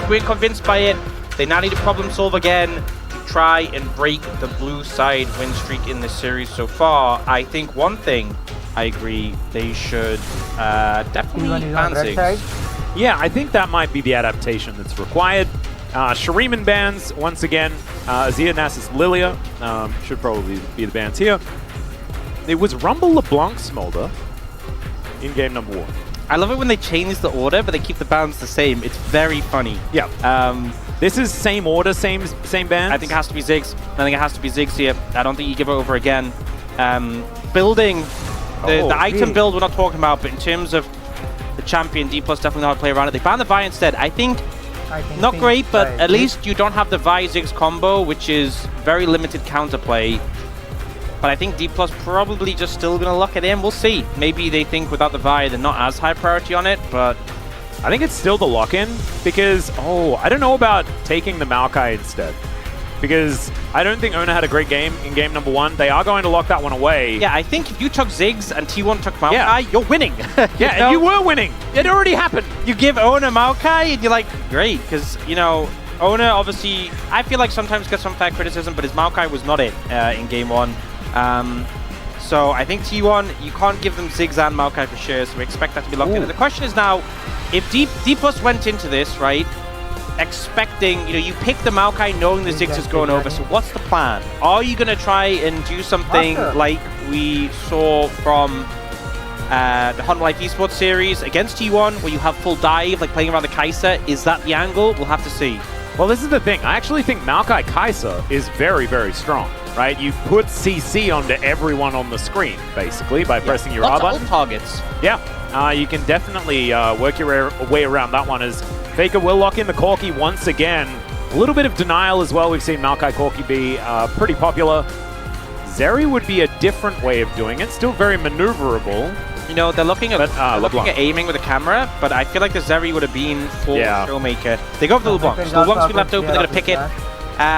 weren't convinced by it. They now need to problem solve again to try and break the blue side win streak in this series so far. I think one thing, I agree, they should definitely ban Ziggs. Yeah, I think that might be the adaptation that's required. Shuriman bans, once again. Azir, Nasus, Lilia should probably be the bans here. It was Rumble, LeBlanc, Smolder in game number 1. I love it when they change the order, but they keep the bans the same. It's very funny. Yeah. This is same order, same bans? I think it has to be Ziggs. I think it has to be Ziggs here. I don't think you give it over again. Building, the item build we're not talking about, but in terms of the champion, D+ definitely know how to play around it. They banned the Vi instead. I think not great, but at least you don't have the Vi Ziggs combo, which is very limited counterplay. But I think D+ probably just still going to lock it in. We'll see. Maybe they think without the Vi, they're not as high priority on it, but I think it's still the lock-in because, I don't know about taking the Maokai instead. Because I don't think Ona had a great game in game number 1. They are going to lock that one away. Yeah, I think if you took Ziggs and T1 took Maokai, you're winning. Yeah, and you were winning. It already happened. You give Ona Maokai and you're like, great, because, you know, Ona obviously, I feel like sometimes gets some fair criticism, but his Maokai was not it in game 1. So I think T1, you can't give them Ziggs and Maokai for sure, so we expect that to be locked in. And the question is now, if D+ went into this, right, expecting, you know, you pick the Maokai knowing the Ziggs is going over, so what's the plan? Are you going to try and do something like we saw from the Hunt Life Esports series against T1, where you have full dive, like playing around the Kai'Sa? Is that the angle? We'll have to see. Well, this is the thing. I actually think Maokai Kai'Sa is very, very strong, right? You put CC onto everyone on the screen, basically, by pressing your R button. Lots of targets. Yeah, you can definitely work your way around that one as Faker will lock in the Corki once again. A little bit of denial as well. We've seen Maokai Corki be pretty popular. Zeri would be a different way of doing it. Still very maneuverable. You know, they're looking at aiming with a camera, but I feel like the Zeri would have been for Showmaker. They go for the LeBlanc. So LeBlanc's been left open, they're going to pick it.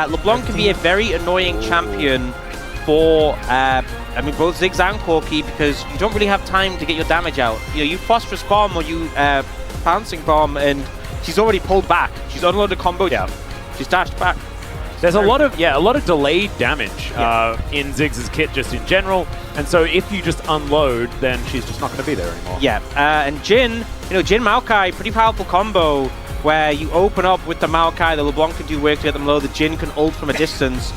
LeBlanc can be a very annoying champion for, I mean, both Ziggs and Corki, because you don't really have time to get your damage out. You know, you Phosphorus Bomb or you Pouncing Bomb, and she's already pulled back. She's unloaded a combo. She's dashed back. There's a lot of delayed damage in Ziggs' kit just in general, and so if you just unload, then she's just not going to be there anymore. Yeah, and Jhin, you know, Jhin Maokai, pretty powerful combo where you open up with the Maokai, the LeBlanc can do work to get them low, the Jhin can ult from a distance.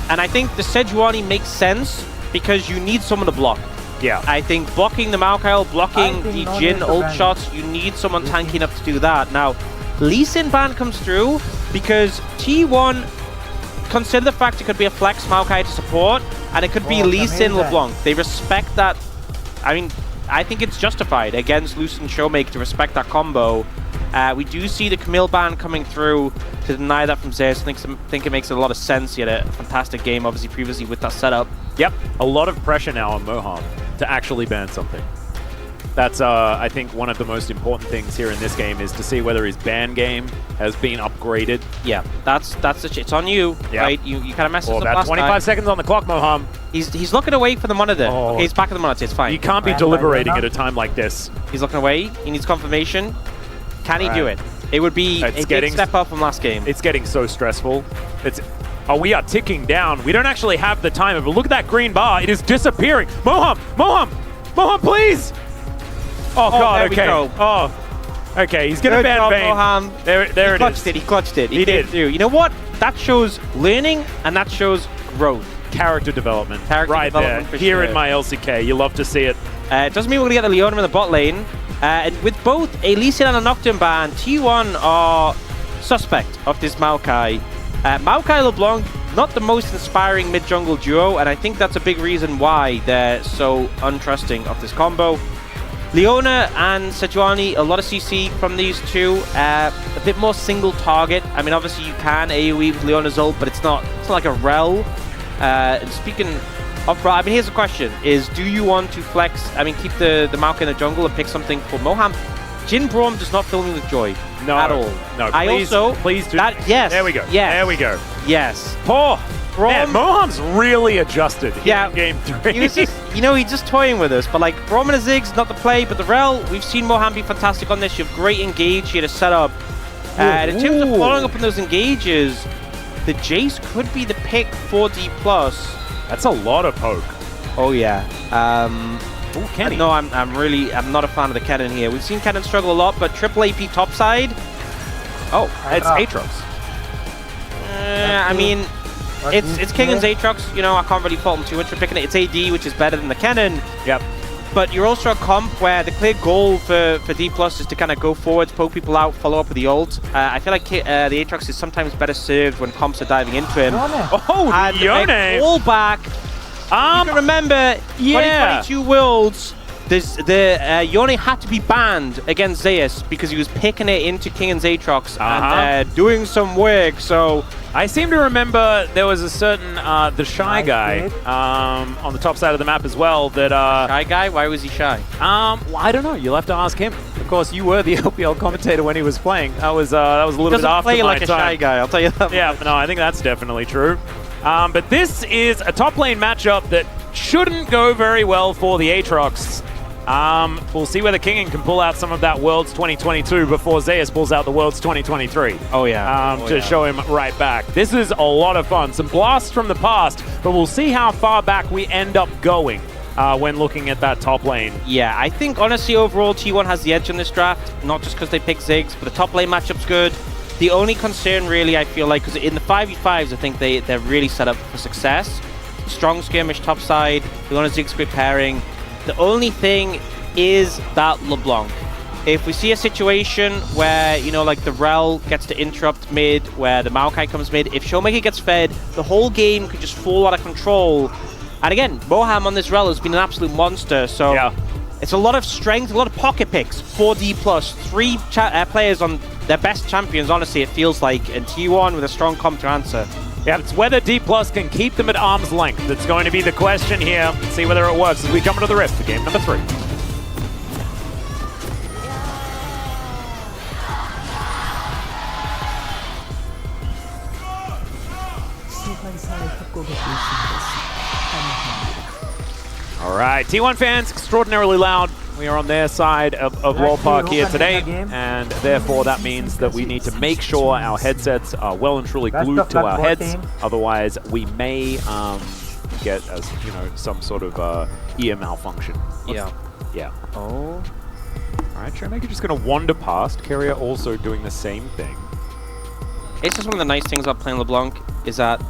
And I think the Sejuani makes sense because you need someone to block. Yeah. I think blocking the Maokai ult, blocking the Jhin ult shots, you need someone tanky enough to do that. Now, Lee Sin ban comes through because T1, consider the fact it could be a flex Maokai to support, and it could be Lee Sin LeBlanc. They respect that. I mean, I think it's justified against Lucian Showmaker to respect that combo. We do see the Camille ban coming through to deny that from Zeus. I think it makes a lot of sense. He had a fantastic game, obviously, previously with that setup. Yep, a lot of pressure now on Moham to actually ban something. That's, I think, one of the most important things here in this game is to see whether his ban game has been upgraded. Yeah, that's it's on you, right? You kind of messed up about last 25 time. seconds on the clock, Moham. He's looking away for the monitor. Okay, he's back at the monitor, it's fine. You can't be deliberating at a time like this. He's looking away. He needs confirmation. Can he do it? It would be a big step up from last game. It's getting so stressful. We are ticking down. We don't actually have the timer, but look at that green bar. It is disappearing. Moham, please! Oh, God, okay. Oh, okay, he's going to ban Vayne. There it is. He clutched it. He did. You know what? That shows learning, and that shows growth. Character development. Right there. Here in my LCK. You love to see it. It doesn't mean we're going to get the Leona in the bot lane. And with both a Lee Sin and a Nocturne ban, T1 are suspect of this Maokai. Maokai LeBlanc, not the most inspiring mid-jungle duo, and I think that's a big reason why they're so untrusting of this combo. Leona and Sejuani, a lot of CC from these two, a bit more single target. I mean, obviously you can AoE with Leona's ult, but it's not like a rel. And speaking of, I mean, here's the question: do you want to flex? I mean, keep the Maokai in the jungle and pick something for Moham? Jhin Braum does not fill me with joy at all. No, please do. Yes. There we go. Yes. There we go. Yes. Oh. Man, Moham's really adjusted in Game 3. He was just, he's just toying with us. But like, Braum and Ziggs, not the play, but the rel, we've seen Moham be fantastic on this. You have great engage here to set up. And in terms of following up on those engages, the Jace could be the pick for D+. That's a lot of poke. Oh yeah. Ooh, Kenny. No, I'm not a fan of the Kennen here. We've seen Kennen struggle a lot, but triple AP topside. Oh, it's Aatrox. I mean, it's King and Aatrox. You know, I can't really fault him too much for picking it. It's AD, which is better than the Kennen. Yep. But you're also a comp where the clear goal for D+ is to kind of go forwards, poke people out, follow up with the ult. I feel like the Aatrox is sometimes better served when comps are diving into him. Oh, and Yone! All back. You can remember, 2022 Worlds, the Yone had to be banned against Zeus because he was picking it into King and Aatrox and doing some work, so... I seem to remember there was a certain, the Shy guy on the top side of the map as well that... Shy guy? Why was he shy? Well, I don't know. You'll have to ask him. Of course, you were the LPL commentator when he was playing. That was a little bit after my time. Doesn't play like a shy guy, I'll tell you that. Yeah, no, I think that's definitely true. But this is a top lane matchup that shouldn't go very well for the Aatrox. We'll see whether Kingen can pull out some of that Worlds 2022 before Zeus pulls out the Worlds 2023. Oh yeah. To show him right back. This is a lot of fun. Some blasts from the past, but we'll see how far back we end up going when looking at that top lane. Yeah, I think honestly overall T1 has the edge in this draft, not just because they pick Ziggs, but the top lane matchup's good. The only concern really, I feel like, because in the 5v5s, I think they're really set up for success. Strong skirmish topside, we want a Ziggs grid pairing. The only thing is that LeBlanc. If we see a situation where, you know, like the Rel gets to interrupt mid, where the Maokai comes mid, if Showmaker gets fed, the whole game could just fall out of control. And again, Moham on this Rel has been an absolute monster, so yeah. It's a lot of strength, a lot of pocket picks for D+. 3 players on their best champions, honestly, it feels like, and T1 with a strong comp to answer. Yeah, it's whether D+ can keep them at arm's length. That's going to be the question here. Let's see whether it works as we come into the Rift for game number 3. All right, T1 fans, extraordinarily loud. We are on their side of Wallpark here today, and therefore that means that we need to make sure our headsets are well and truly glued to our heads. Otherwise, we may get, some sort of ear malfunction. Yeah. Oh. All right, Showmaker just going to wander past. Carrier also doing the same thing. It's just one of the nice things about playing LeBlanc is that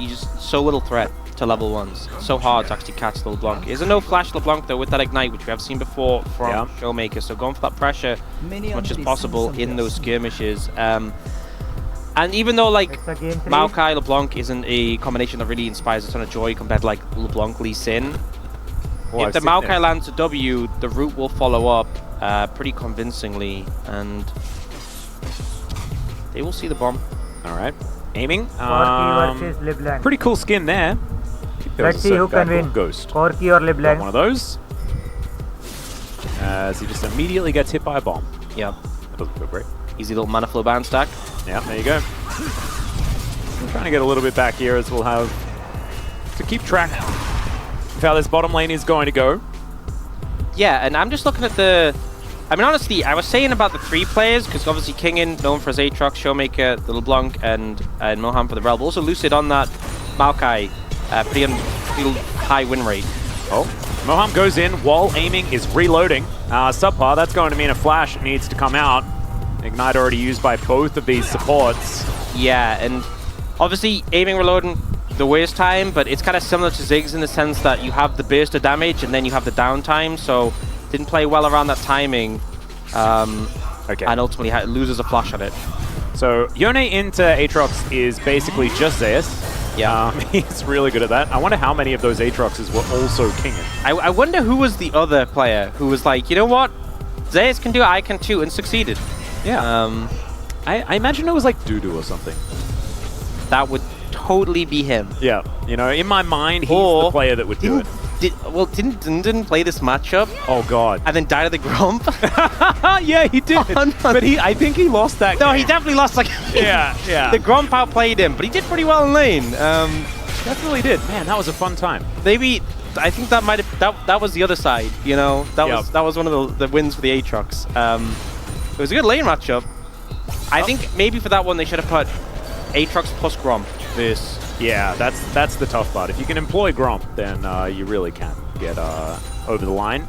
you just so little threat to level 1s. So hard to actually catch the LeBlanc. There's a no flash LeBlanc though with that ignite, which we have seen before from Showmaker. So going for that pressure as much as possible in those skirmishes. And even though like Maokai LeBlanc isn't a combination that really inspires a ton of joy compared to like LeBlanc Lee Sin, if the Maokai lands a W, the root will follow up pretty convincingly, and they will see the bomb. All right, aiming. Pretty cool skin there. Let's see who can win. Ghost. Corki or LeBlanc. One of those. As he just immediately gets hit by a bomb. Yep. That doesn't feel great. Easy little mana flow bound stack. Yeah, there you go. We're trying to get a little bit back here as we'll have to keep track of how this bottom lane is going to go. Yeah, and I'm just looking at the... I mean, honestly, I was saying about the 3 players, because obviously Kingen, known for his Aatrox, Showmaker, the LeBlanc, and Moham for the Rel, but also Lucid on that Maokai. Pretty high win rate. Oh, Moham goes in while aiming is reloading. Subpar, that's going to mean a flash needs to come out. Ignite already used by both of these supports. Yeah, and obviously aiming, reloading, the worst time, but it's kind of similar to Ziggs in the sense that you have the burst of damage and then you have the downtime, so didn't play well around that timing. And ultimately loses a flash on it. So Yone into Aatrox is basically just Zeus. Yeah. He's really good at that. I wonder how many of those Aatroxes were also Kingen. I wonder who was the other player who was like, you know what? Zeus can do it, I can too, and succeeded. Yeah. I imagine it was like Dudu or something. That would totally be him. Yeah. You know, in my mind, he's the player that would do it. Didn't play this matchup. Oh god! And then died of the Grump. Yeah, he did. But I think he lost that. No, game. he definitely lost. Like yeah. The Grump outplayed him, but he did pretty well in lane. Definitely did. Man, that was a fun time. Maybe I think that might have that was the other side. You know, that was one of the wins for the Aatrox. It was a good lane matchup. I think maybe for that one they should have put Aatrox plus Grom versus. Yeah, that's the tough part. If you can employ Gromp, then you really can get over the line.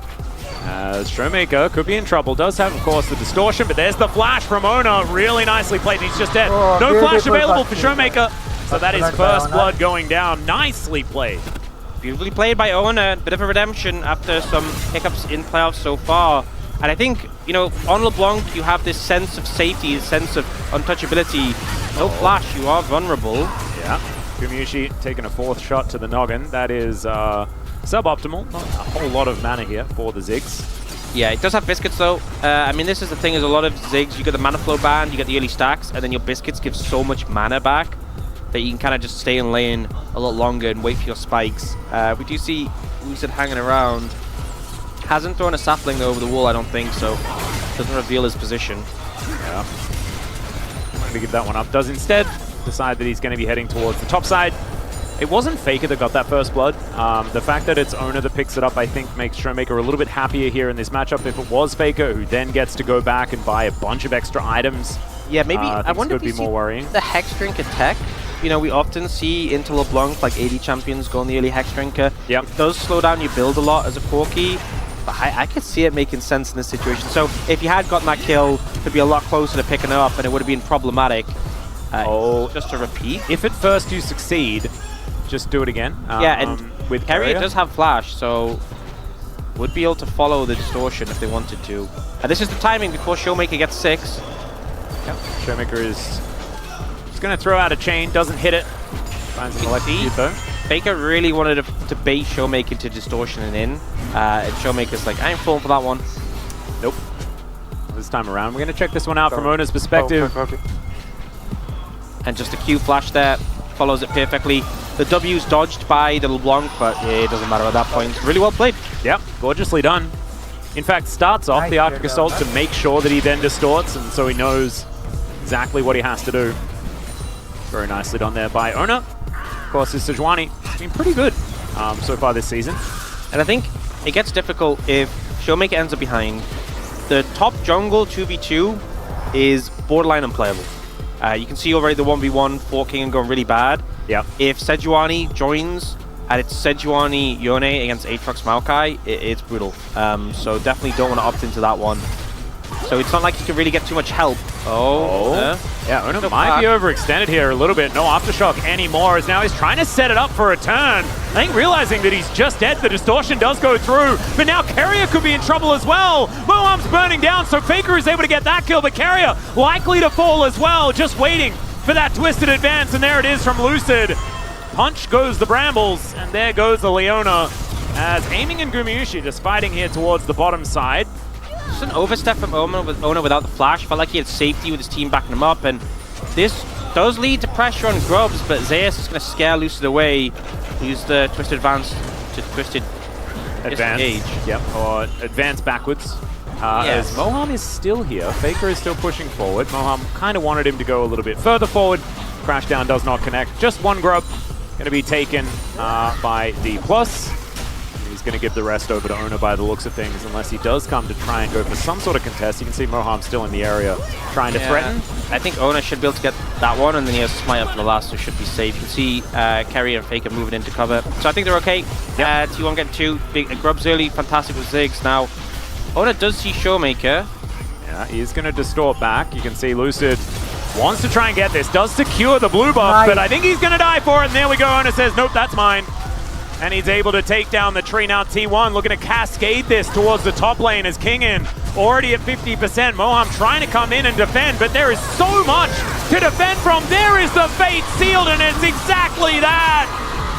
Showmaker could be in trouble. Does have, of course, the distortion, but there's the flash from Ona. Really nicely played. He's just dead. Oh, no flash available for team. Showmaker. So that is first blood going down. Nicely played. Beautifully played by Ona. Bit of a redemption after some hiccups in playoffs so far. And I think, you know, on LeBlanc, you have this sense of safety, this sense of untouchability. No flash, you are vulnerable. Yeah. Gumushi taking a 4th shot to the noggin. That is suboptimal. Not a whole lot of mana here for the Ziggs. Yeah, it does have biscuits though. I mean, this is the thing, is a lot of Ziggs, you get the mana flow band, you get the early stacks, and then your biscuits give so much mana back that you can kind of just stay in lane a lot longer and wait for your spikes. We do see Lucid hanging around. Hasn't thrown a sapling over the wall, I don't think, so doesn't reveal his position. Yeah. Wanted to give that one up. Does instead decide that he's going to be heading towards the top side. It wasn't Faker that got that first blood. The fact that it's Ona that picks it up, I think, makes Showmaker a little bit happier here in this matchup. If it was Faker, who then gets to go back and buy a bunch of extra items, yeah, maybe I wonder if could be more worrying. The Hex Drinker tech. You know, we often see into LeBlanc, like 80 champions go on the early Hex Drinker. Yep. It does slow down your build a lot as a Corki, but I could see it making sense in this situation. So if you had gotten that kill, it could be a lot closer to picking it up, and it would have been problematic. Just to repeat. If at first you succeed, just do it again. Yeah, and with Carrier does have flash, so would be able to follow the distortion if they wanted to. And this is the timing before Showmaker gets 6. Yep. Showmaker is going to throw out a chain, doesn't hit it. Finds an electrocute though. Faker really wanted to bait Showmaker to distortion and in. And Showmaker's like, I ain't falling for that one. Nope. This time around, we're going to check this one out from Ona's perspective. And just a Q flash there, follows it perfectly. The W's dodged by the LeBlanc, but yeah, it doesn't matter at that point. Really well played. Yep, gorgeously done. In fact, starts off the Arctic Assault to make sure that he then distorts, and so he knows exactly what he has to do. Very nicely done there by Ona. Of course, his Sejuani has been pretty good so far this season. And I think it gets difficult if Showmaker ends up behind. The top jungle 2v2 is borderline unplayable. You can see already the 1v1 Fort King going really bad. Yep. If Sejuani joins and it's Sejuani Yone against Aatrox Maokai, it's brutal. So definitely don't want to opt into that one. So it's not like you can really get too much help. Yeah, Ona might be overextended here a little bit. No Aftershock anymore, as now he's trying to set it up for a turn. I think realizing that he's just dead, the distortion does go through, but now Carrier could be in trouble as well. Moham's burning down, so Faker is able to get that kill, but Carrier likely to fall as well, just waiting for that twisted advance, and there it is from Lucid. Punch goes the Brambles, and there goes the Leona, as Aiming and Gumushi just fighting here towards the bottom side. Just an overstep from Ona without the flash. Felt like he had safety with his team backing him up, and this does lead to pressure on Grubs, but Zeus is going to scare Lucid away. Use the Twisted Advance to Twisted Disengage. Yep, or advance backwards. As Moham is still here. Faker is still pushing forward. Moham kind of wanted him to go a little bit further forward. Crashdown does not connect. Just one Grub going to be taken by D+. He's going to give the rest over to Ona by the looks of things, unless he does come to try and go for some sort of contest. You can see Moham still in the area trying to threaten. I think Ona should be able to get that one, and then he has Smite up for the last, so should be safe. You can see Carrier and Faker moving into cover. So I think they're okay. Yep. T1 getting 2. Big Grubs early, fantastic with Ziggs. Now, Ona does see Showmaker. Yeah, he's going to distort back. You can see Lucid wants to try and get this. Does secure the blue buff, but I think he's going to die for it. And there we go. Ona says, nope, that's mine. And he's able to take down the tree. Now T1 looking to cascade this towards the top lane as Kingin already at 50%. Moham trying to come in and defend, but there is so much to defend from. There is the fate sealed, and it's exactly that.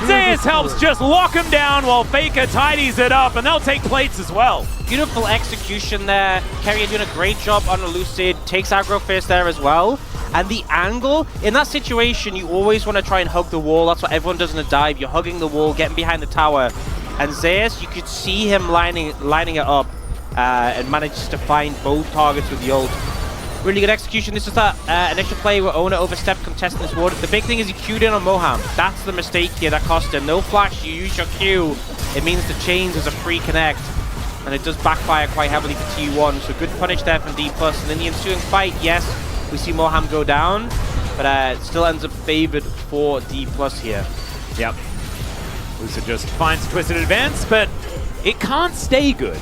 Zeus helps just lock him down while Faker tidies it up, and they'll take plates as well. Beautiful execution there. Carrier doing a great job on Lucid. Takes aggro first there as well. And the angle, in that situation, you always want to try and hug the wall. That's what everyone does in a dive. You're hugging the wall, getting behind the tower. And Zeus, you could see him lining it up and manages to find both targets with the ult. Really good execution. This is that initial play where Ona overstepped contesting this ward. The big thing is he queued in on Moham. That's the mistake here that cost him. No flash, you use your Q. It means the chains is a free connect. And it does backfire quite heavily for T1. So good punish there from D+. And in the ensuing fight, yes, We see Moham go down, but it still ends up favored for D+ here. Yep. Lucid just finds Twisted Advance, but it can't stay good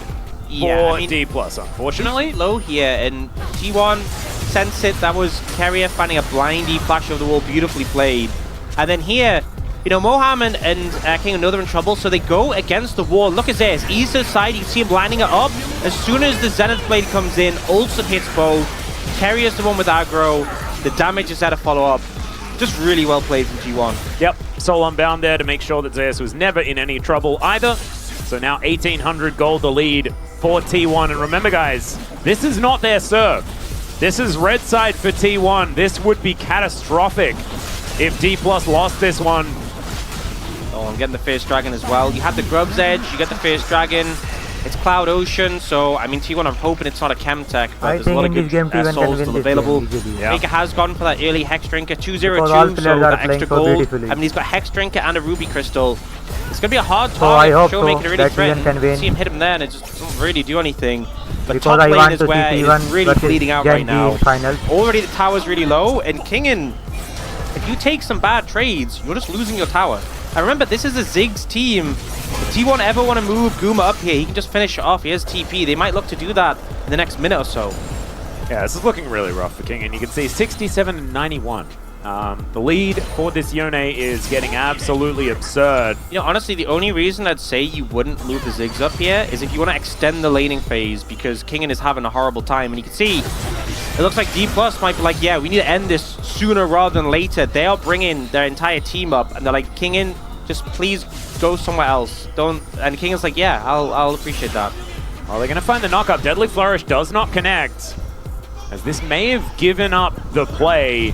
for D+, unfortunately. Low here, and T1 sense it. That was Carrier finding a blindy flash over the wall, beautifully played. And then here, you know, Moham and King know they're in trouble, so they go against the wall. Look at this, east to the side, you see him lining it up. As soon as the Zenith Blade comes in, ults hits both. Carrier's the one with aggro. The damage is there to follow up. Just really well played from G1. Yep, Soul Unbound there to make sure that Zeus was never in any trouble either. So now 1,800 gold the lead for T1. And remember, guys, this is not their serve. This is red side for T1. This would be catastrophic if D+ lost this one. Oh, I'm getting the Fierce Dragon as well. You have the Grub's Edge, you get the Fierce Dragon. It's Cloud Ocean, so I mean T1, I'm hoping it's not a Chemtech, but there's a lot of good souls still available. Faker has gone for that early Hex Drinker, 202, so that extra gold. I mean, he's got Hex Drinker and a Ruby Crystal. It's going to be a hard target for Showmaker to really threaten. See him hit him there, and it just doesn't really do anything. But top lane is where it's really bleeding out right now. Already the tower's really low, and Kingen, if you take some bad trades, you're just losing your tower. And remember, this is a Ziggs team. If T1 ever want to move Guma up here, he can just finish it off. He has TP. They might look to do that in the next minute or so. Yeah, this is looking really rough for King, and you can see 67 and 91. The lead for this Yone is getting absolutely absurd. You know, honestly, the only reason I'd say you wouldn't move the Ziggs up here is if you want to extend the laning phase, because Kingen is having a horrible time. And you can see, it looks like D+ might be like, yeah, we need to end this sooner rather than later. They are bringing their entire team up, and they're like, Kingen, just please go somewhere else. Don't. And Kingen's like, yeah, I'll appreciate that. Well, they're going to find the knockup. Deadly Flourish does not connect, as this may have given up the play.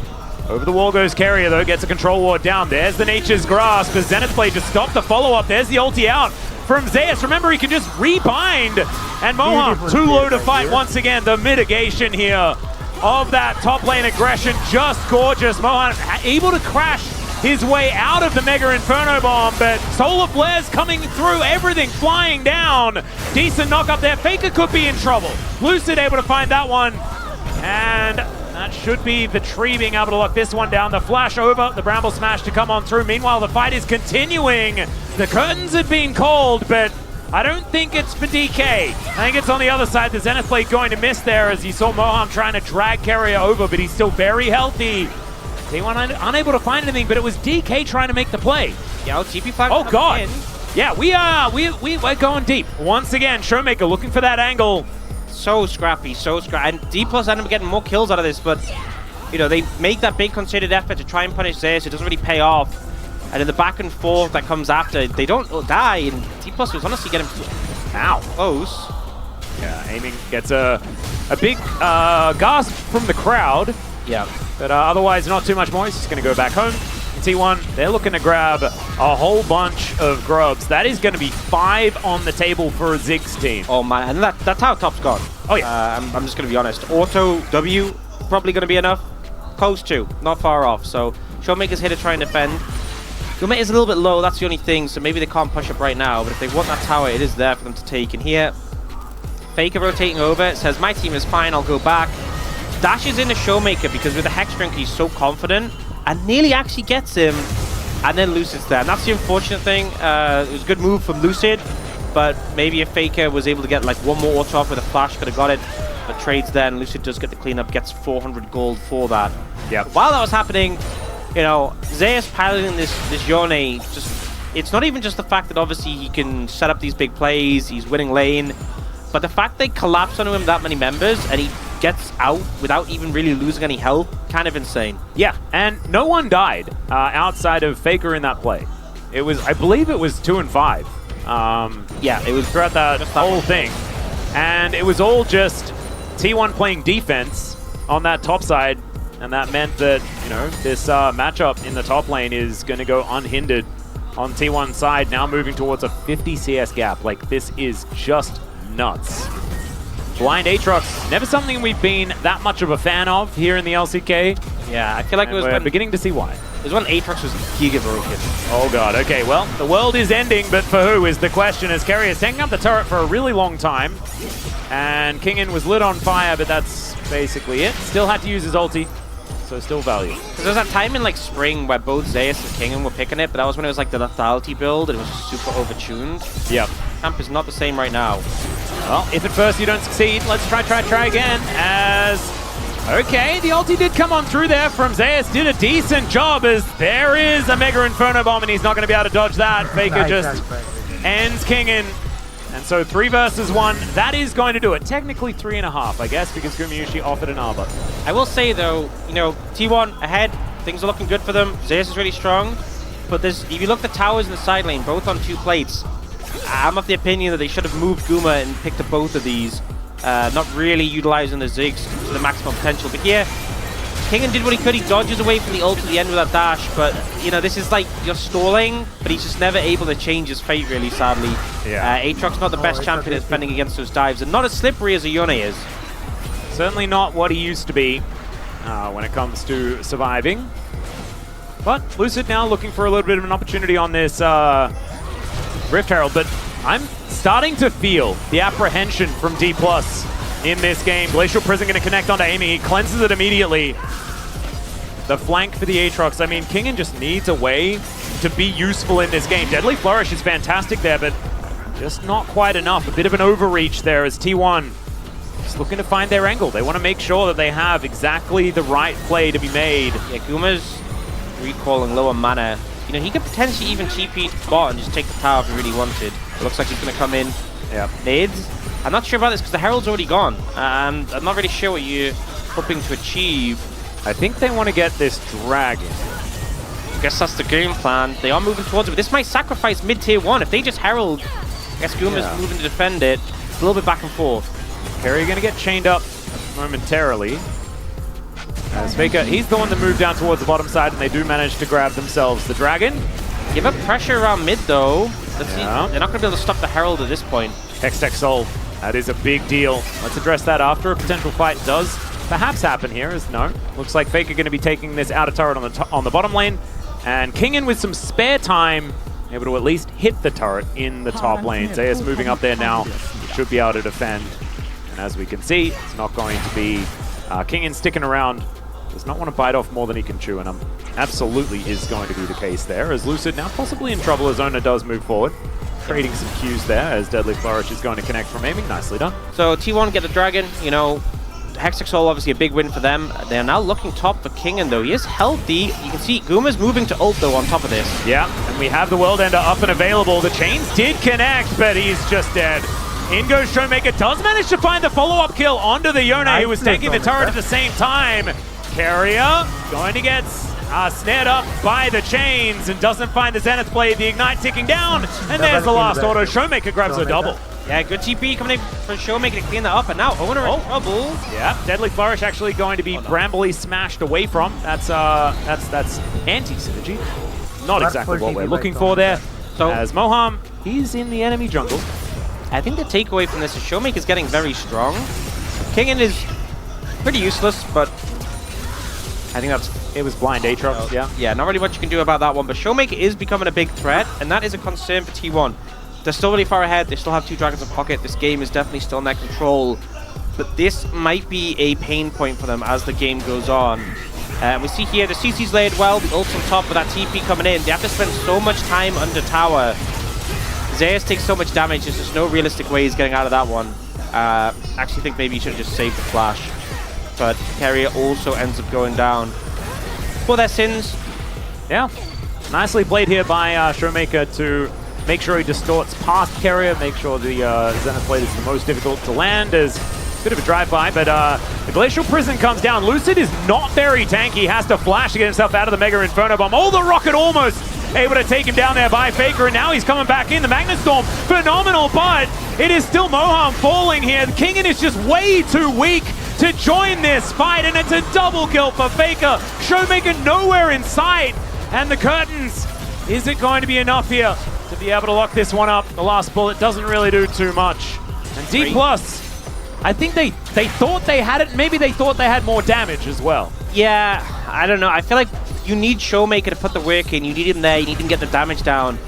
Over the wall goes Carrier, though, gets a control ward down. There's the Nature's Grasp. The Zenith Blade just stopped the follow-up. There's the ulti out from Zeus. Remember, he can just rebind. And Moham, too low to fight once again. The mitigation here of that top lane aggression, just gorgeous. Moham able to crash his way out of the Mega Inferno Bomb, but Solar Flares coming through, everything flying down. Decent knock up there. Faker could be in trouble. Lucid able to find that one. And that should be the tree being able to lock this one down. The flash over, the Bramble Smash to come on through. Meanwhile, the fight is continuing. The curtains had been called, but I don't think it's for DK. I think it's on the other side. The Zenith Blade going to miss there, as you saw Moham trying to drag Carrier over, but he's still very healthy. T1 unable to find anything, but it was DK trying to make the play. Yeah, TP5. Oh God. In. Yeah, we're going deep. Once again, Showmaker looking for that angle. So scrappy, so scrappy. And D+ end up getting more kills out of this, but you know, they make that big concerted effort to try and punish Zeus. It doesn't really pay off. And in the back and forth that comes after, they don't die, and D+ was honestly getting close. Yeah, aiming gets a big gasp from the crowd. Yeah. But otherwise, not too much more. He's just going to go back home. T1, they're looking to grab a whole bunch of grubs. That is going to be 5 on the table for a Ziggs team. Oh man, and that's how top's gone. Oh yeah. I'm just going to be honest. Auto W, probably going to be enough. Close to, not far off. So Showmaker's here to try and defend. Gummet is a little bit low, that's the only thing, so maybe they can't push up right now. But if they want that tower, it is there for them to take. And here, Faker rotating over, says, my team is fine, I'll go back. Dashes into Showmaker because with the Hex Drink, he's so confident. And nearly actually gets him, and then Lucid's there. And that's the unfortunate thing. It was a good move from Lucid, but maybe if Faker was able to get like one more auto off with a flash, could have got it. But trades there, and Lucid does get the cleanup, gets 400 gold for that. Yeah. While that was happening, you know, Zeus piloting this Yone, it's not even just the fact that obviously he can set up these big plays, he's winning lane, but the fact they collapse onto him that many members, and he gets out without even really losing any health, kind of insane. Yeah, and no one died outside of Faker in that play. It was, I believe it was 2 and 5. Yeah, it was throughout that whole thing. And it was all just T1 playing defense on that top side, and that meant that, you know, this matchup in the top lane is going to go unhindered on T1's side, now moving towards a 50 CS gap. Like, this is just nuts. Blind Aatrox, never something we've been that much of a fan of here in the LCK. Yeah, I feel like it was beginning to see why. It was when Aatrox was giga broken. Oh god, okay, well, the world is ending, but for who is the question, as Carrier's taking up the turret for a really long time. And Kingen was lit on fire, but that's basically it. Still had to use his ulti, so still value. Because there was that time in like spring where both Zeus and Kingen were picking it, but that was when it was like the lethality build and it was super overtuned. Yep. Camp is not the same right now. Well, if at first you don't succeed, let's try again. As okay, the ulti did come on through there from Zeus. Did a decent job as there is a Mega Inferno Bomb and he's not going to be able to dodge that. Faker just ends Kingen. And so 3 versus 1, that is going to do it. Technically 3.5, I guess, because Gumayusi offered an arbor. I will say though, you know, T1 ahead, things are looking good for them. Zeus is really strong, but there's, if you look at the towers in the side lane, both on 2 plates, I'm of the opinion that they should have moved Guma and picked up both of these, not really utilizing the Ziggs to the maximum potential. But here, Kingen did what he could. He dodges away from the ult at the end with that dash, but you know, this is like you're stalling, but he's just never able to change his fate, really, sadly. Yeah. Aatrox's not the best champion at defending against those dives, and not as slippery as a Yone is. Certainly not what he used to be when it comes to surviving. But Lucid now looking for a little bit of an opportunity on this Rift Herald, but I'm starting to feel the apprehension from D+ in this game. Glacial Prison going to connect onto Amy. He cleanses it immediately. The flank for the Aatrox. I mean, Kingen just needs a way to be useful in this game. Deadly Flourish is fantastic there, but just not quite enough. A bit of an overreach there as T1 just looking to find their angle. They want to make sure that they have exactly the right play to be made. Yeah, Guma's recalling lower mana. You know, he could potentially even TP bot and just take the tower if he really wanted. It looks like he's going to come in. Yeah. Nades. I'm not sure about this because the Herald's already gone, and I'm not really sure what you're hoping to achieve. I think they want to get this dragon. I guess that's the game plan. They are moving towards it, but this might sacrifice mid-tier 1. If they just Herald, I guess Guma's moving to defend it. It's a little bit back and forth. Carry going to get chained up momentarily. As Faker, he's the one that moved down towards the bottom side, and they do manage to grab themselves the dragon. Give up pressure around mid, though. Let's see. They're not going to be able to stop the Herald at this point. Hextech Soul, that is a big deal. Let's address that after a potential fight does perhaps happen here, as no. Looks like Faker going to be taking this outer turret on the bottom lane, and Kingen with some spare time, able to at least hit the turret in the top lane. Zeus moving up there now, should be able to defend. And as we can see, it's not going to be Kingen sticking around. Does not want to bite off more than he can chew, and absolutely is going to be the case there, as Lucid now possibly in trouble as Ona does move forward. Trading some cues there as Deadly Flourish is going to connect from aiming. Nicely done. So T1 get the dragon, you know, Hextech Soul obviously a big win for them. They're now looking top for Kingen though. He is healthy. You can see Guma's moving to ult though on top of this. Yeah, and we have the World Ender up and available. The chains did connect, but he's just dead. In goes Showmaker, does manage to find the follow-up kill onto the Yone, who was taking the turret at the same time. Carrier going to get snared up by the chains and doesn't find the Zenith blade. The Ignite ticking down, and there's the last auto. Showmaker grabs a double. Yeah, good TP coming in for Showmaker to clean that up, and now Owner in trouble. Yeah, Deadly Flourish actually going to be brambly smashed away from. That's anti-synergy. Not exactly what we're looking for there. So as Moham, he's in the enemy jungle. I think the takeaway from this is Showmaker's getting very strong. Kingen is pretty useless, but I think it was blind Aatrox, yeah, not really much you can do about that one, but Showmaker is becoming a big threat, and that is a concern for T1. They're still really far ahead, they still have 2 dragons in pocket, this game is definitely still in their control, but this might be a pain point for them as the game goes on. We see here the CC's laid well, the ult's on top with that TP coming in, they have to spend so much time under tower. Zeus takes so much damage, there's just no realistic way he's getting out of that one. Actually think maybe he should have just saved the flash. But Carrier also ends up going down for their sins. Yeah, nicely played here by Showmaker to make sure he distorts past Carrier, make sure the Zenith blade is the most difficult to land as a bit of a drive-by, but the Glacial Prison comes down. Lucid is not very tanky, he has to flash to get himself out of the Mega Inferno Bomb. Oh, the rocket almost able to take him down there by Faker, and now he's coming back in. The Magnet Storm, phenomenal, but it is still Moham falling here. Kingen is just way too weak to join this fight, and it's a double kill for Faker. Showmaker nowhere in sight, and the curtains. Is it going to be enough here to be able to lock this one up? The last bullet doesn't really do too much. And D+, I think they thought they had it. Maybe they thought they had more damage as well. Yeah, I don't know. I feel like you need Showmaker to put the work in. You need him there. You need him to get the damage down.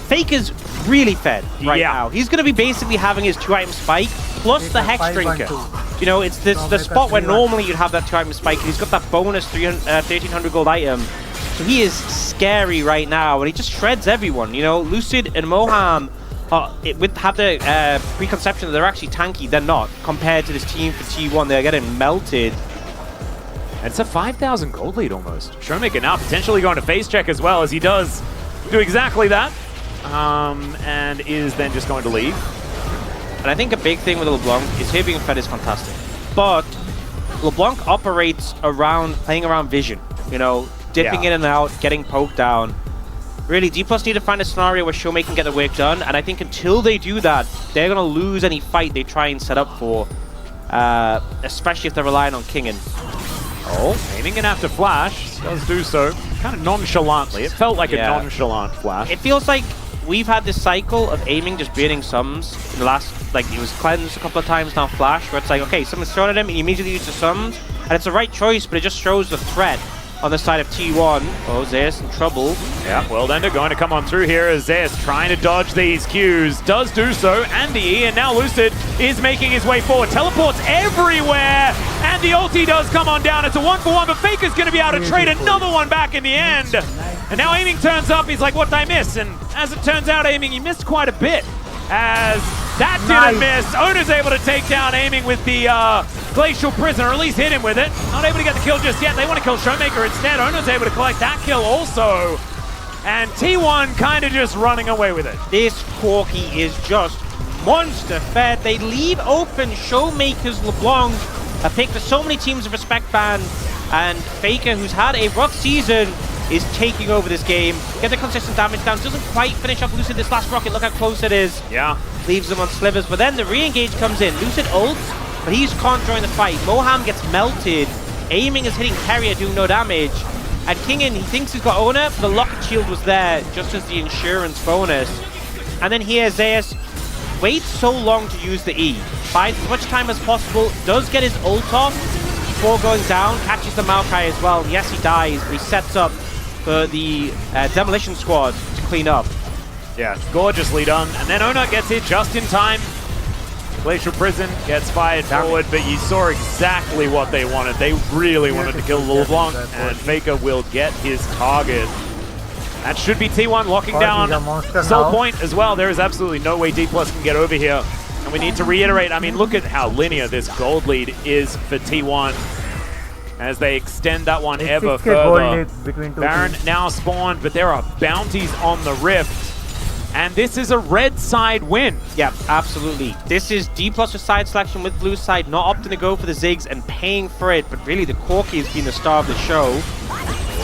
Faker's really fed right Yeah. now. He's going to be basically having his 2-item spike plus the Hex Drinker. You know, it's this the spot where normally you'd have that 2-item spike, and he's got that bonus 1300 gold item. So he is scary right now, and he just shreds everyone. You know, Lucid and Moham have the preconception that they're actually tanky. They're not, compared to this team for T1. They're getting melted. And it's a 5,000 gold lead almost. Showmaker now potentially going to face check as well, as he does do exactly that. And is then just going to leave. And I think a big thing with LeBlanc is here being fed is fantastic. But LeBlanc operates around, playing around vision. You know, dipping in and out, getting poked down. Really, D+ need to find a scenario where Showmaker can get the work done. And I think until they do that, they're going to lose any fight they try and set up for. Especially if they're relying on Kingen. Oh, aiming in after flash. Does do so kind of nonchalantly. It felt like a nonchalant flash. It feels like we've had this cycle of aiming just beating sums in the last, like, it was cleansed a couple of times, now flash, where it's like, okay, someone's thrown at him, he immediately uses the sums, and it's the right choice, but it just shows the threat on the side of T1. Oh, Zeus in trouble. Yeah, Worldender going to come on through here as Zeus trying to dodge these Qs. Does do so, and the E, and now Lucid is making his way forward. Teleports everywhere, and the ulti does come on down. It's a 1-for-1, but Faker's going to be able to trade another one back in the end. And now aiming turns up, he's like, what did I miss? And as it turns out, aiming, he missed quite a bit. As that didn't miss, Ona's able to take down aiming with the Glacial Prison, or at least hit him with it. Not able to get the kill just yet. They want to kill Showmaker instead. Ona's able to collect that kill also. And T1 kind of just running away with it. This Corki is just monster fed. They leave open Showmaker's LeBlanc, a pick for so many teams of respect band, and Faker, who's had a rough season, is taking over this game. Get the consistent damage down. Doesn't quite finish off Lucid this last rocket. Look how close it is. Yeah. Leaves him on slivers. But then the re-engage comes in. Lucid ults, but he's can't join the fight. Moham gets melted. Aiming is hitting Carrier, doing no damage. And Kingen, he thinks he's got Ona, but the Locket Shield was there just as the insurance bonus. And then here, Zeus waits so long to use the E. Buys as much time as possible. Does get his ult off before going down. Catches the Maokai as well. Yes, he dies, but he sets up for the Demolition Squad to clean up. Yeah, gorgeously done. And then Ona gets hit just in time. Glacial Prison gets fired forward, but you saw exactly what they wanted. They really wanted to kill LeBlanc, and Faker will get his target. That should be T1 locking down Soul Point as well. There is absolutely no way D+ can get over here. And we need to reiterate, I mean, look at how linear this gold lead is for T1. As they extend that one ever further. Baron now spawned, but there are bounties on the Rift. And this is a red side win. Yeah, absolutely. This is D+ with side selection with blue side, not opting to go for the Ziggs and paying for it, but really the Corki has been the star of the show.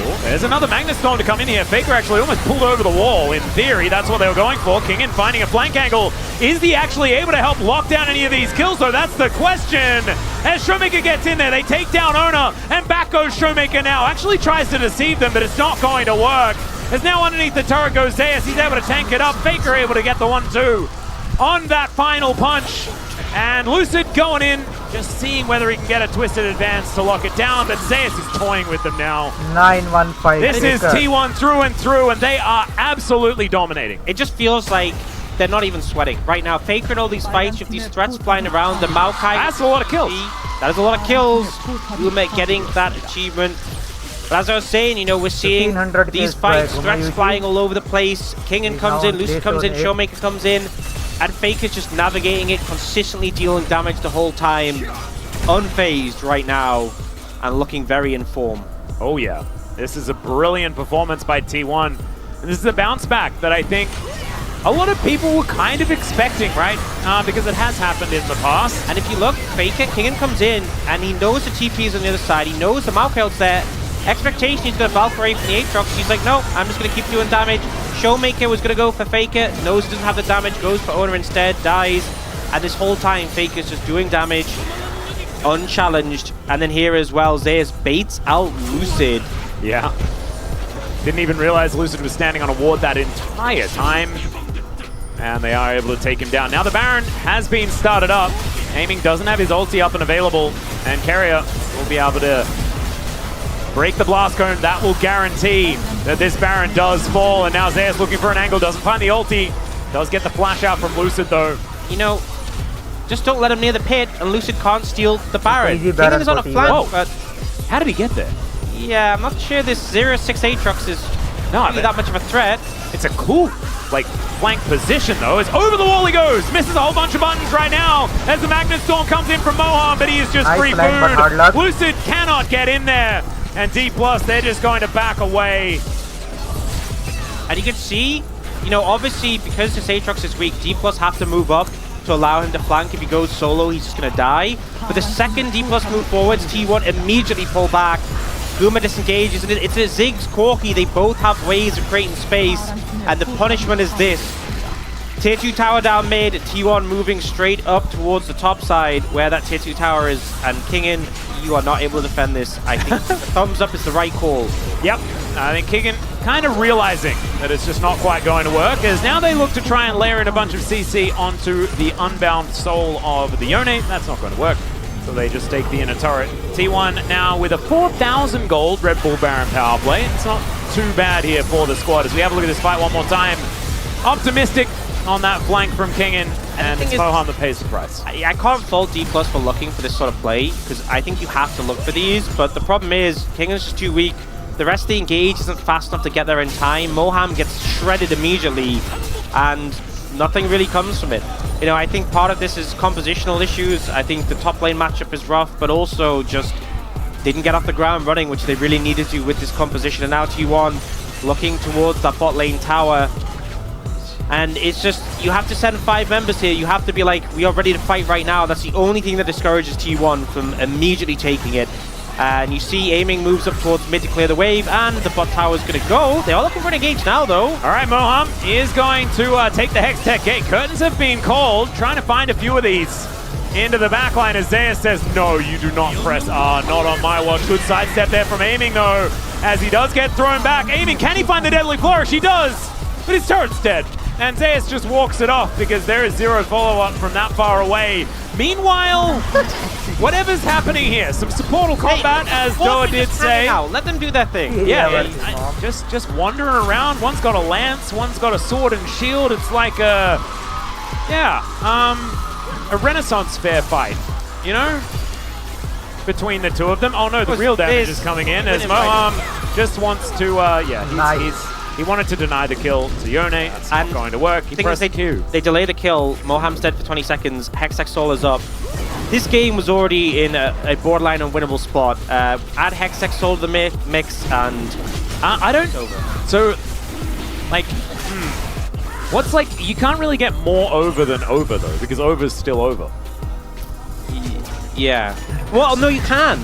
Oh, there's another Magnet Storm to come in here. Faker actually almost pulled over the wall. In theory, that's what they were going for. Kingen finding a flank angle. Is he actually able to help lock down any of these kills, though? That's the question. As Showmaker gets in there, they take down Ona, and back goes Showmaker now. Actually tries to deceive them, but it's not going to work. As now underneath the turret goes Zeus. He's able to tank it up. Faker able to get the 1-2 on that final punch. And Lucid going in, just seeing whether he can get a twisted advance to lock it down, but Zeus is toying with them now. 9-1-5. This is T1 through and through, and they are absolutely dominating. It just feels like they're not even sweating. Right now, Faker in all these fights, with these threats flying around, the Maokai... That's a lot of kills. That is a lot of kills. Lumet getting that achievement. But as I was saying, you know, we're seeing these fights, threats flying all over the place. Kingen comes in, Lucid comes in, Showmaker comes in, and Faker's just navigating it, consistently dealing damage the whole time. Unfazed right now, and looking very in form. Oh yeah, this is a brilliant performance by T1. And this is a bounce back that I think a lot of people were kind of expecting, right? Because it has happened in the past. And if you look, Faker, Kingen comes in, and he knows the TP is on the other side. He knows the Maokail's there. Expectation, he's going to Valkyrie from the Aatrox. He's like, no, I'm just going to keep doing damage. Showmaker was going to go for Faker, knows he doesn't have the damage, goes for Ona instead, dies. And this whole time, Faker's just doing damage, unchallenged. And then here as well, Zeus baits out Lucid. Yeah. Didn't even realize Lucid was standing on a ward that entire time. And they are able to take him down. Now the Baron has been started up. Aiming doesn't have his ulti up and available. And Carrier will be able to break the blast cone. That will guarantee that this Baron does fall. And now Zeus looking for an angle, doesn't find the ulti. Does get the flash out from Lucid though. You know, just don't let him near the pit, and Lucid can't steal the Baron. Easy Kingen Baron is on a for flank, T1. but How did he get there? yeah, I'm not sure this 0-6 Aatrox is really that much of a threat. It's a cool, like, flank position, though. As over the wall he goes. Misses a whole bunch of buttons right now as the Magnet Storm comes in from Mohan, but he is just Nice free flank, but hard food. luck. Lucid cannot get in there. And D+, they're just going to back away. And you can see, you know, obviously because this Aatrox is weak, D+ have to move up to allow him to flank. If he goes solo, he's just going to die. But the second D+ move forwards, T1 immediately pull back. Guma disengages, and it's a Ziggs Corki. They both have ways of creating space, and the punishment is this. Tier 2 tower down mid, T1 moving straight up towards the top side where that Tier 2 tower is, and Kingen, you are not able to defend this. I think the thumbs up is the right call. Yep, I think Kingen kind of realizing that it's just not quite going to work, as now they look to try and layer in a bunch of CC onto the unbound soul of the Yone. That's not going to work. So they just take the inner turret. T1 now with a 4,000 gold Red Bull Baron power play. It's not too bad here for the squad as we have a look at this fight one more time. Optimistic on that flank from Kingen, and it's Mohan that pays the price. I can't fault D+ for looking for this sort of play, because I think you have to look for these, but the problem is Kingen's just too weak. The rest of the engage isn't fast enough to get there in time. Mohan gets shredded immediately, and nothing really comes from it. You know, I think part of this is compositional issues. I think the top lane matchup is rough, but also just didn't get off the ground running, which they really needed to with this composition. And now T1 looking towards that bot lane tower. And it's just, you have to send 5 members here. You have to be like, we are ready to fight right now. That's the only thing that discourages T1 from immediately taking it. And you see aiming moves up towards mid to clear the wave, and the bot tower is going to go. They are looking for an engage now, though. All right, Moham is going to take the Hex Tech gate. Curtains have been called, trying to find a few of these into the backline as Zeus says, no, you do not press R, not on my watch. Good sidestep there from Aiming, though, as he does get thrown back. Aiming, can he find the Deadly Flourish? He does, but his turret's dead. And Zeus just walks it off because there is zero follow-up from that far away. Meanwhile, whatever's happening here, some supportal combat, as Doa did say. Let them do their thing. Yeah, just wandering around. One's got a lance, one's got a sword and shield. It's like a Renaissance fair fight, you know, between the two of them. Oh no, the real damage is coming in as Moham just wants to, he wanted to deny the kill to Yone. It's not going to work. He pressed Q. They delay the kill. Moham's dead for 20 seconds. Hextech Soul is up. This game was already in a borderline unwinnable spot. Add Hextech Soul to the mix, and I don't. So, like, what's like? You can't really get more over than over though, because over's still over. Yeah. Well, no, you can.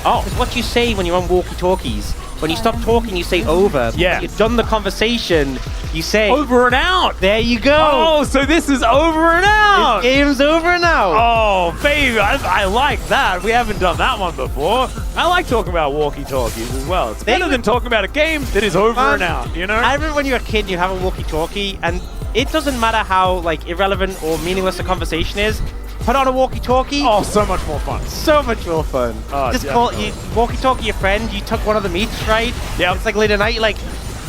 Oh, it's what you say when you're on walkie-talkies. When you stop talking, you say over. Yeah. You've done the conversation, you say over and out. There you go. Oh, so this is over and out. This game's over and out. Oh, baby, I like that. We haven't done that one before. I like talking about walkie-talkies as well. It's better than talking about a game that is over and out, you know? I remember when you were a kid, you have a walkie-talkie, and it doesn't matter how like irrelevant or meaningless a conversation is. Put on a walkie-talkie. Oh, so much more fun. So much more fun. Oh, just call you walkie-talkie your friend. You took one of the meats, right? Yeah. It's like late at night. You're like,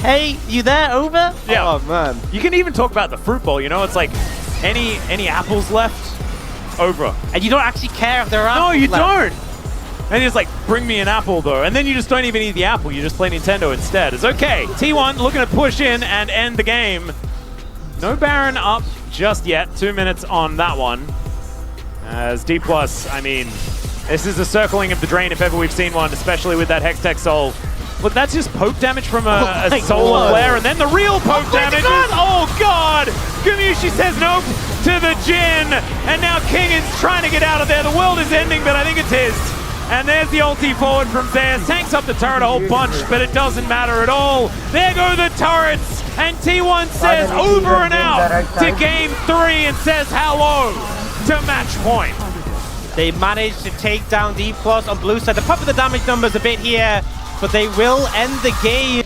hey, you there? Over? Yeah. Oh man. You can even talk about the fruit bowl. You know, it's like any apples left. Over. And you don't actually care if there are. No, you left. don't. And he's like, bring me an apple though. And then you just don't even eat the apple. You just play Nintendo instead. It's okay. T1 looking to push in and end the game. No Baron up just yet. 2 minutes on that one. As D+, I mean, this is a circling of the drain if ever we've seen one, especially with that Hextech Soul. Look, that's just poke damage from a Solar Flare, and then the real poke damage is... Oh, God! Gamushi says nope to the Jin, and now Kingen's trying to get out of there. The world is ending, but I think it's his. And there's the ulti forward from Zeus. Tanks up the turret a whole bunch, but it doesn't matter at all. There go the turrets, and T1 says over and out to game 3 and says hello to match point. They managed to take down D+ on blue side. The pop of the damage numbers a bit here, but they will end the game.